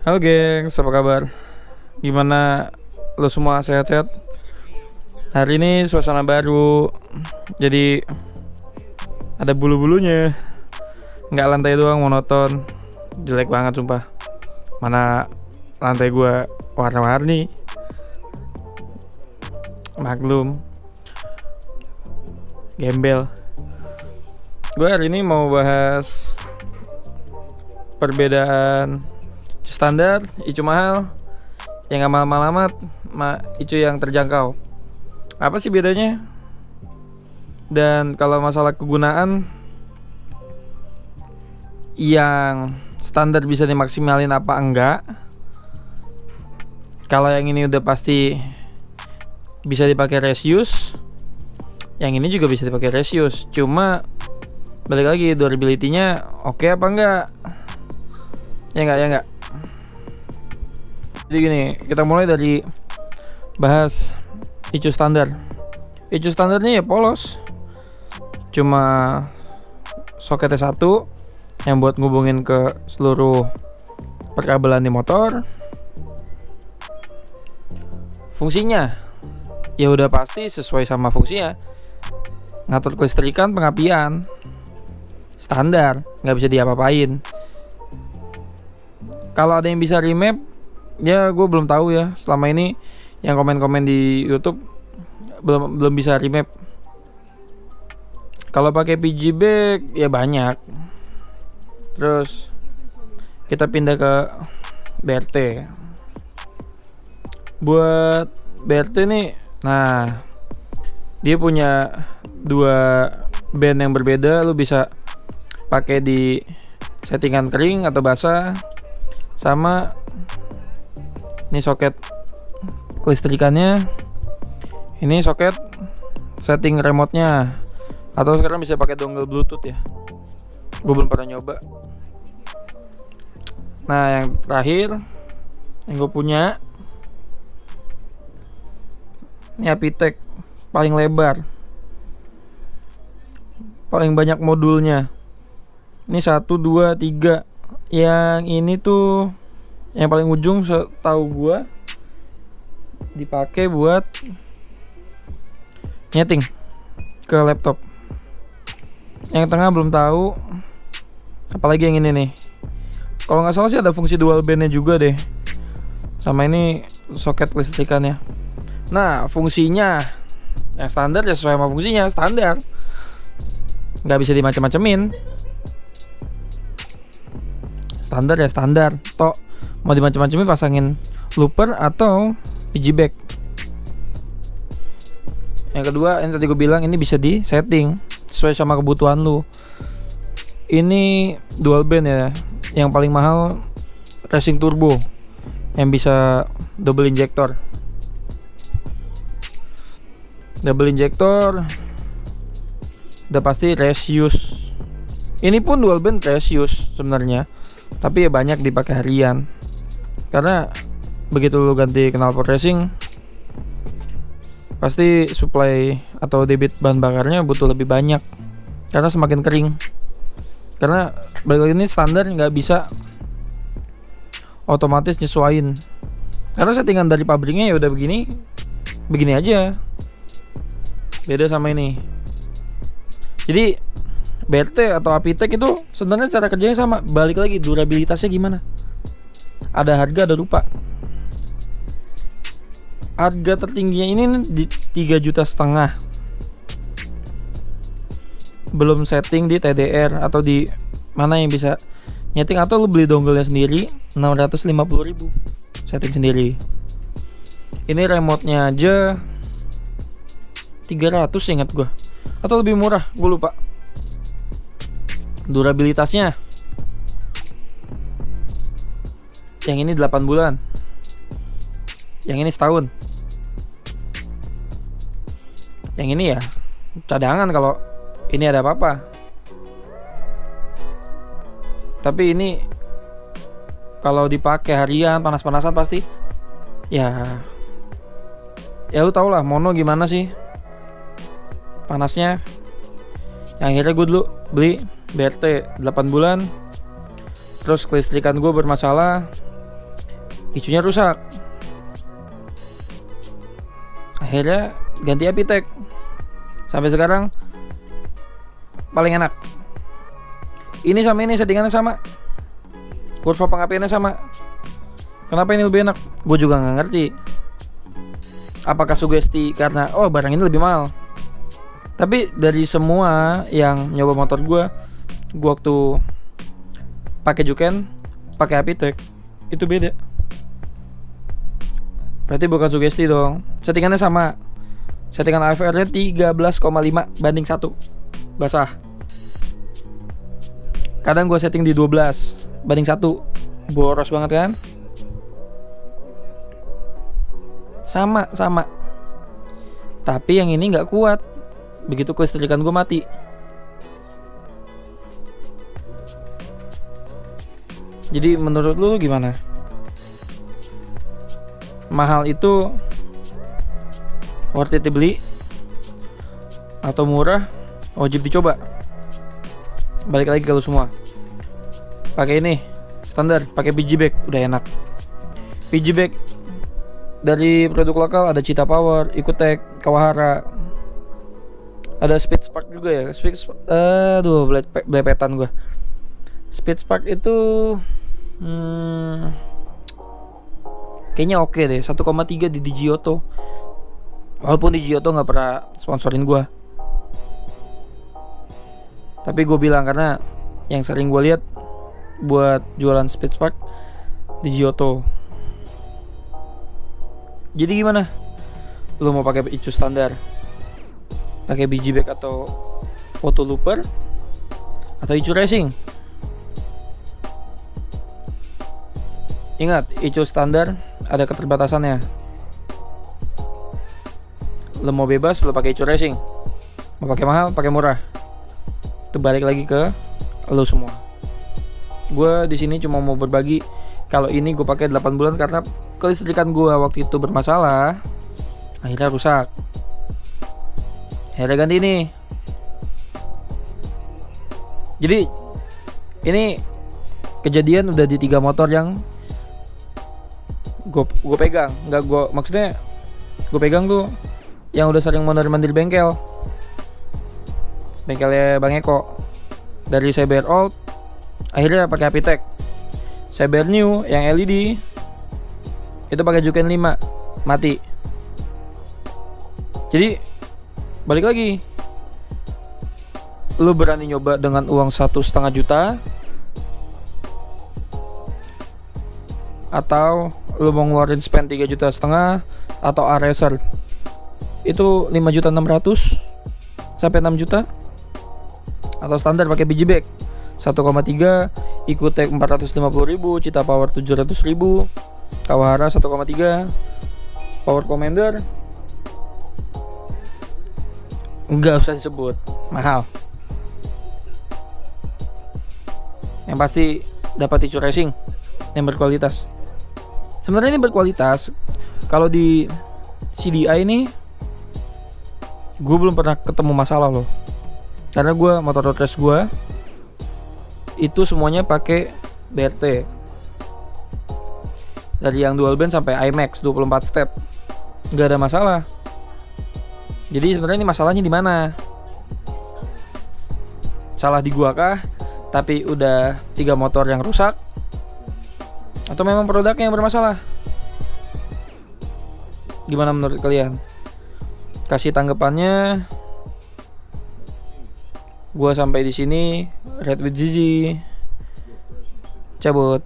Halo gengs, apa kabar? Gimana lo semua, sehat-sehat? Hari ini suasana baru, jadi ada bulu-bulunya. Nggak lantai doang, monoton. Jelek banget sumpah. Mana lantai gua warna-warni. Maklum, gembel. Gue hari ini mau bahas perbedaan icu standar, icu mahal, yang gak mahal-mahal amat, icu yang terjangkau. Apa sih bedanya? Dan kalau masalah kegunaan, yang standar bisa dimaksimalin apa enggak? Kalau yang ini udah pasti bisa dipakai reuse, yang ini juga bisa dipakai reuse. Cuma balik lagi, durability-nya oke apa enggak? Ya enggak. Jadi gini, kita mulai dari bahas icu standar. Icu standarnya ya polos, cuma soketnya satu yang buat ngubungin ke seluruh perkabelan di motor. Fungsinya ya udah pasti sesuai sama fungsinya, ngatur kelistrikan, pengapian, standar, nggak bisa diapa-apain. Kalau ada yang bisa remap, ya gue belum tahu ya. Selama ini yang komen-komen di YouTube belum bisa remap. Kalau pakai PGB ya banyak. Terus kita pindah ke BRT. Buat BRT nih, nah dia punya dua band yang berbeda. Lu bisa pakai di settingan kering atau basah. Sama ini soket kelistrikannya, ini soket setting remote-nya, atau sekarang bisa pakai dongle Bluetooth ya. Gue belum pernah nyoba. Nah, yang terakhir yang gue punya ini Apitek, paling lebar, paling banyak modulnya. Ini 1, 2, 3. Yang ini tuh yang paling ujung setahu gua dipakai buat nyeting ke laptop. Yang tengah belum tahu. Apalagi yang ini nih. Kalau nggak salah sih ada fungsi dual bandnya juga deh. Sama ini soket kelistrikannya. Nah, fungsinya yang standar ya sesuai sama fungsinya standar. Nggak bisa dimacem-macemin. Standar ya standar. Tok mau dimacem-macemin pasangin looper atau piggyback. Yang kedua, ini tadi gue bilang ini bisa di setting sesuai sama kebutuhan lu. Ini dual band ya. Yang paling mahal racing turbo yang bisa double injector. Double injector udah pasti reuse. Ini pun dual band reuse sebenarnya, tapi ya banyak dipakai harian. Karena begitu lu ganti knalpot racing, pasti supply atau debit bahan bakarnya butuh lebih banyak karena semakin kering. Karena balik lagi ini standar, nggak bisa otomatis nyesuain. Karena settingan dari pabriknya ya udah begini aja. Beda sama ini. Jadi BRT atau Apitek itu sebenarnya cara kerjanya sama. Balik lagi, durabilitasnya gimana? Ada harga, ada rupa. Harga tertingginya ini di 3,5 juta. Belum setting di TDR atau di mana yang bisa nyeting, atau lu beli dongle-nya sendiri 650.000 setting sendiri. Ini remote-nya aja 300 ingat gua, atau lebih murah, gua lupa. Durabilitasnya yang ini 8 bulan, yang ini setahun. Yang ini ya cadangan kalau ini ada apa-apa. Tapi ini kalau dipakai harian, panas-panasan pasti ya lu tau lah mono gimana sih panasnya. Yang akhirnya gue dulu beli BRT 8 bulan. Terus kelistrikan gue bermasalah, ECU-nya rusak. Akhirnya ganti Apitek. Sampai sekarang paling enak. Ini sama ini settingannya sama, kurva pengapiannya sama. Kenapa ini lebih enak? Gue juga nggak ngerti. Apakah sugesti karena barang ini lebih mahal? Tapi dari semua yang nyoba motor gue waktu pakai Juken, pakai Apitek itu beda. Berarti bukan sugesti dong. Settingannya sama. Settingan AFR-nya 13,5 banding 1 basah. Kadang gue setting di 12 banding 1. Boros banget kan? Sama. Tapi yang ini gak kuat. Begitu kelistrikan gue mati. Jadi menurut lu gimana? Mahal itu worth it dibeli atau murah wajib dicoba? Balik lagi ke lu semua. Pakai ini standar, pakai PG bag udah enak. PG bag dari produk lokal ada Cita Power, Ecotec, Kawahara. Ada Speed Spark juga ya. Belepetan gua. Speed Spark itu kayaknya oke deh, 1,3 di Digiotto. Walaupun Digiotto gak pernah sponsorin gue, tapi gue bilang karena yang sering gue lihat buat jualan Speed Spark Digiotto. Jadi gimana? Lu mau pakai ECU standar, pakai BG bag atau auto looper, atau ECU racing? Ingat, ECU standar ada keterbatasannya. Lo mau bebas, lo pakai ECU racing. Mau pakai mahal, pakai murah. Itu balik lagi ke lo semua. Gue di sini cuma mau berbagi. Kalau ini gue pakai 8 bulan karena kelistrikan gue waktu itu bermasalah. Akhirnya rusak. Akhirnya ganti ini. Jadi ini kejadian udah di 3 motor yang gue pegang. Maksudnya gue pegang tuh yang udah sering mondar-mandir bengkelnya Bang Eko. Dari CBR old akhirnya pakai Apitek. CBR new yang LED itu pakai Juken 5 mati. Jadi balik lagi, lu berani nyoba dengan uang 1,5 juta atau lu mau ngeluarin spend 3,5 juta atau A-Racer itu 5.600.000 sampai 6 juta, atau standar pakai BG bag 1,3, Ecotec 450.000, Cita Power 700.000, Kawahara 1,3, Power Commander enggak usah disebut, mahal. Yang pasti dapat ECU racing yang berkualitas. Sebenarnya ini berkualitas. Kalau di CDI ini gue belum pernah ketemu masalah loh. Karena gue motor road race gue itu semuanya pakai BRT. Dari yang dual band sampai IMAX 24 step nggak ada masalah. Jadi sebenarnya ini masalahnya di mana? Salah di gua kah? Tapi udah 3 motor yang rusak? Atau memang produknya yang bermasalah? Gimana menurut kalian? Kasih tanggapannya. Gua sampai di sini. Red with Zizi cabut.